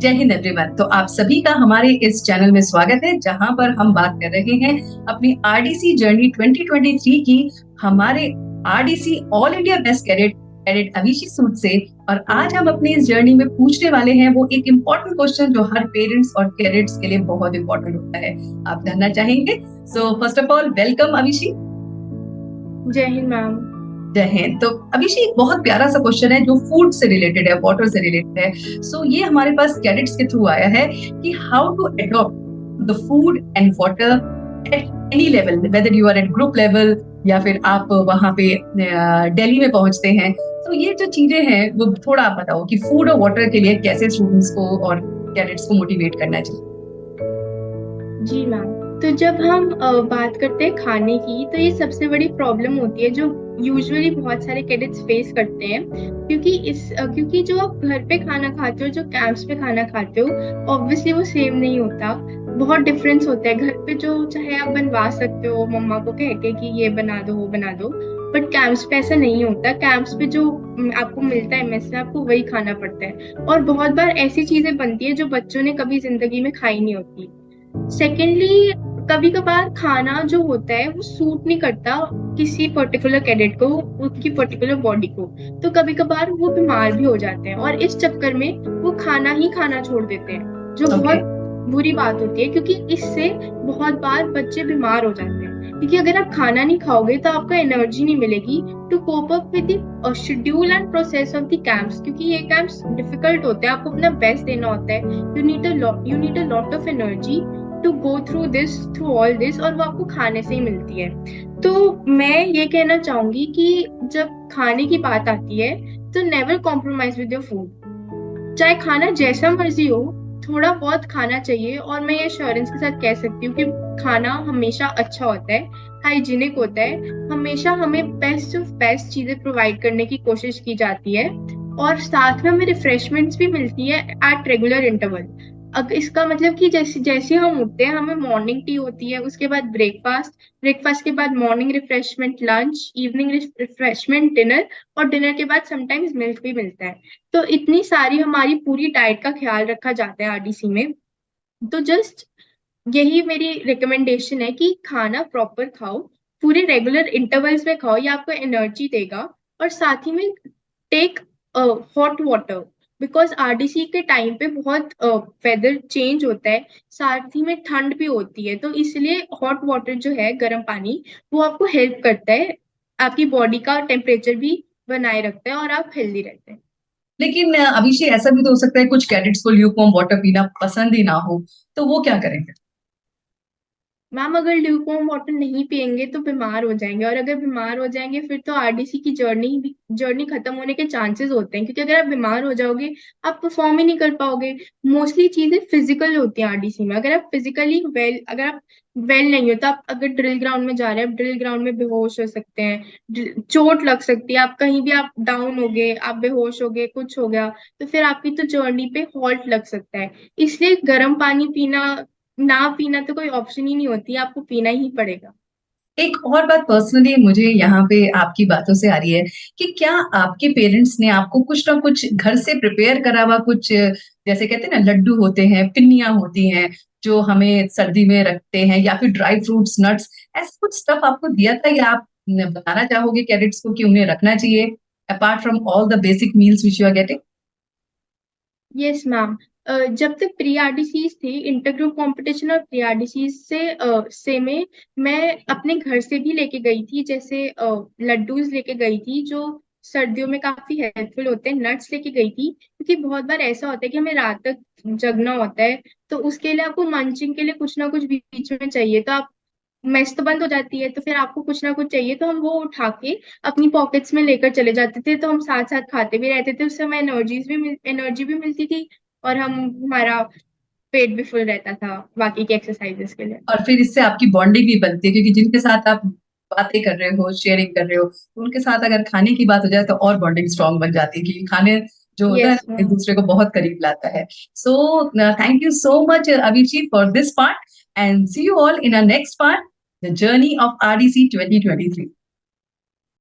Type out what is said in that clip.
जय हिंद एवरीवन। तो आप सभी का हमारे इस चैनल में स्वागत है, जहां पर हम बात कर रहे हैं अपनी आरडीसी जर्नी 2023 की, हमारे RDC all India best cadet cadet Abhishek Sood से। और आज हम अपनी इस जर्नी में पूछने वाले हैं वो एक इम्पोर्टेंट क्वेश्चन जो हर पेरेंट्स और कैडेट्स के लिए बहुत इंपॉर्टेंट होता है। आप जानना चाहेंगे? So first of all welcome Abhishek. जय हिंद मैम। जय हिंद। तो अभिषेक, एक बहुत प्यारा सा क्वेश्चन है जो फूड से रिलेटेड है, वाटर से रिलेटेड है। सो ये हमारे पास कैडेट्स के थ्रू आया है कि how to adopt the food and water at any level, whether you are at group level या फिर आप वहां पे दिल्ली में पहुंचते हैं। तो ये जो चीजें हैं वो थोड़ा आप बताओ कि फूड और वाटर के लिए कैसे स्टूडेंट्स को और कैडेट्स को मोटिवेट करना चाहिए। जी मैम। तो जब हम बात करते हैं खाने की, तो ये सबसे बड़ी प्रॉब्लम होती है जो यूजुअली बहुत सारे कैडेट्स फेस करते हैं। क्योंकि जो आप घर पे खाना खाते हो, जो कैंप्स पे खाना खाते हो, ऑब्वियसली वो सेम नहीं होता। बहुत डिफरेंस होता है। घर पे जो चाहे आप बनवा सकते हो मम्मा को कह के कि ये बना दो वो बना दो, बट कैंप्स पे ऐसा नहीं होता। कैंप्स पे जो आपको मिलता है मेस में, आपको वही खाना पड़ता है। और बहुत बार ऐसी चीजें बनती है जो बच्चों ने कभी जिंदगी में खाई नहीं होती। सेकेंडली, कभी कभार खाना जो होता है वो सूट नहीं करता किसी पर्टिकुलर कैडेट को, उसकी पर्टिकुलर बॉडी को। तो कभी कभार वो बीमार भी हो जाते हैं और इस चक्कर में वो खाना ही खाना छोड़ देते हैं, जो ओके। बहुत बुरी बात होती है, क्योंकि इससे बहुत बार बच्चे बीमार हो जाते हैं। क्योंकि अगर आप खाना नहीं खाओगे तो आपको एनर्जी नहीं मिलेगी to cope up with the schedule and process of the camps, क्योंकि ये कैंप्स डिफिकल्ट होते हैं। आपको अपना बेस्ट देना होता है। You need a lot of energy to go through all this, और वो आपको खाने से ही मिलती है। तो मैं ये कहना चाहूंगी कि जब खाने की बात आती है तो never compromise with your food. चाहे खाना जैसा मर्जी हो, थोड़ा बहुत खाना चाहिए। और मैं ये श्योरेंस के साथ कह सकती हूँ कि खाना हमेशा अच्छा होता है, हाइजीनिक होता है। हमेशा हमें बेस्ट ऑफ बेस्ट चीजें प्रोवाइड करने की कोशिश की जाती है, और साथ में हमें रिफ्रेशमेंट्स भी मिलती है एट रेगुलर इंटरवल। अब इसका मतलब कि जैसे जैसे हम उठते हैं, हमें मॉर्निंग टी होती है, उसके बाद ब्रेकफास्ट, ब्रेकफास्ट के बाद morning refreshment lunch, evening refreshment dinner, और डिनर के बाद समटाइम्स मिल्क भी मिलता है। तो इतनी सारी हमारी पूरी डाइट का ख्याल रखा जाता है आरडीसी में। तो जस्ट यही मेरी रिकमेंडेशन है कि खाना प्रॉपर खाओ, पूरे रेगुलर इंटरवल्स में खाओ, ये आपको एनर्जी देगा। और साथ ही में take hot water, because RDC के टाइम पे बहुत वेदर चेंज होता है, साथ ही में ठंड भी होती है। तो इसलिए हॉट वाटर जो है, गर्म पानी, वो आपको हेल्प करता है, आपकी बॉडी का टेम्परेचर भी बनाए रखता है और आप हेल्दी रहते हैं। लेकिन अभिषेक, ऐसा भी तो हो सकता है कुछ कैडेट्स को ल्यूकवार्म वाटर पीना पसंद ही ना हो, तो वो क्या करेंगे? मैम, अगर ल्यूकवार्म वाटर नहीं पियेंगे तो बीमार हो जाएंगे, और अगर बीमार हो जाएंगे फिर तो आरडीसी की जर्नी खत्म होने के चांसेस होते हैं। क्योंकि अगर आप बीमार हो जाओगे, आप परफॉर्म ही नहीं कर पाओगे। मोस्टली चीजें फिजिकल होती हैं आरडीसी में। अगर आप वेल नहीं हो, तो आप अगर ड्रिल ग्राउंड में जा रहे हैं, आप ड्रिल ग्राउंड में बेहोश हो सकते हैं, चोट लग सकती है, आप कहीं भी आप डाउन हो गए, आप बेहोश हो गए, कुछ हो गया, तो फिर आपकी तो जर्नी पे हॉल्ट लग सकता है। इसलिए गर्म पानी पीना, ना पीना तो कोई ऑप्शन ही नहीं होती, आपको पीना ही पड़ेगा। एक और बात पर्सनली मुझे यहाँ पे आपकी बातों से आ रही है कि क्या आपके पेरेंट्स ने आपको कुछ ना कुछ घर से प्रिपेयर करा हुआ, कुछ जैसे कहते हैं ना, लड्डू होते हैं, पिन्नियां होती हैं जो हमें सर्दी में रखते हैं, या फिर ड्राई फ्रूट्स, नट्स, ऐसा कुछ स्टफ आपको दिया था, या आप बताना चाहोगे कैडेट्स को कि उन्हें रखना चाहिए apart from all the basic meals which you are getting? Yes ma'am. जब तक प्री आरडीसीज थी, इंटर ग्रुप कंपटीशन और प्री आरडीसीज से में मैं अपने घर से भी लेके गई थी, जैसे लड्डूज लेके गई थी जो सर्दियों में काफी हेल्पफुल होते हैं। नट्स लेके गई थी, क्योंकि बहुत बार ऐसा होता है कि हमें रात तक जगना होता है, तो उसके लिए आपको मंचिंग के लिए कुछ ना कुछ बीच में चाहिए। तो आप मेस तो बंद हो जाती है, तो फिर आपको कुछ ना कुछ चाहिए, तो हम वो उठा के अपनी पॉकेट्स में लेकर चले जाते थे। तो हम साथ साथ खाते भी रहते थे, उससे हमें एनर्जी भी मिलती थी, और हमारा पेट भी फुल रहता था बाकी की एक्सरसाइजेस के लिए। और फिर इससे आपकी बॉन्डिंग भी बनती है, क्योंकि जिनके साथ आप बातें कर रहे हो, शेयरिंग कर रहे हो, तो उनके साथ अगर खाने की बात हो जाए तो और बॉन्डिंग स्ट्रांग बन जाती है, क्योंकि खाने जो होता है यस ना, एक मैम। दूसरे को बहुत करीब लाता है। So thank you so much Abhijeet for this part, and see you all in a next part, the journey of RDC 2023।